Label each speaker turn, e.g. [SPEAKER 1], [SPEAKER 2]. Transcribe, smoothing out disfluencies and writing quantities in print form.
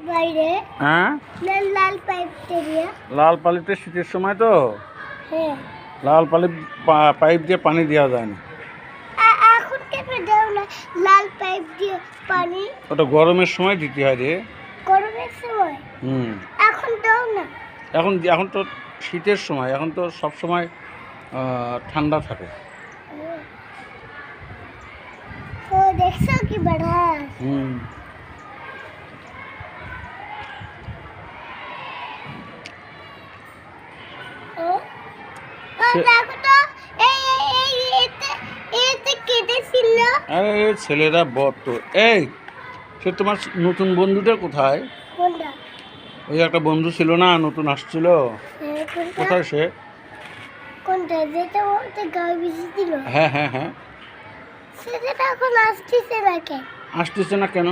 [SPEAKER 1] বাইরে
[SPEAKER 2] হ্যাঁ
[SPEAKER 1] লাল পাইপ দিয়ে।
[SPEAKER 2] লাল পানিতে শীতের সময় তো
[SPEAKER 1] হ্যাঁ
[SPEAKER 2] লাল পাইপ দিয়ে পানি দেওয়া যায় না।
[SPEAKER 1] এখন কেন দাও না লাল পাইপ দিয়ে পানি?
[SPEAKER 2] ওটা গরমের সময় দিতে হয় রে।
[SPEAKER 1] গরমের সময়
[SPEAKER 2] হুম
[SPEAKER 1] এখন দাও না।
[SPEAKER 2] এখন এখন তো শীতের সময়, এখন তো সব সময় ঠান্ডা থাকে।
[SPEAKER 1] ও দেখছো কি বড়া।
[SPEAKER 2] হুম
[SPEAKER 1] ও দেখো তো এই এই এতে এতে কেটেছিল।
[SPEAKER 2] আরে ছেলেরা বদ তো। এই সে তোমার নতুন বন্ধুটা কোথায়?
[SPEAKER 1] কোনটা?
[SPEAKER 2] ওই একটা বন্ধু ছিল না, নতুন আসছিল,
[SPEAKER 1] কোনটা?
[SPEAKER 2] কোথায় সে?
[SPEAKER 1] কোনটা যেটা ওতে গায়ে বিজি দিল?
[SPEAKER 2] হ্যাঁ হ্যাঁ হ্যাঁ।
[SPEAKER 1] সেটা এখন আসতেছে না কেন?
[SPEAKER 2] আসতেছে না কেন?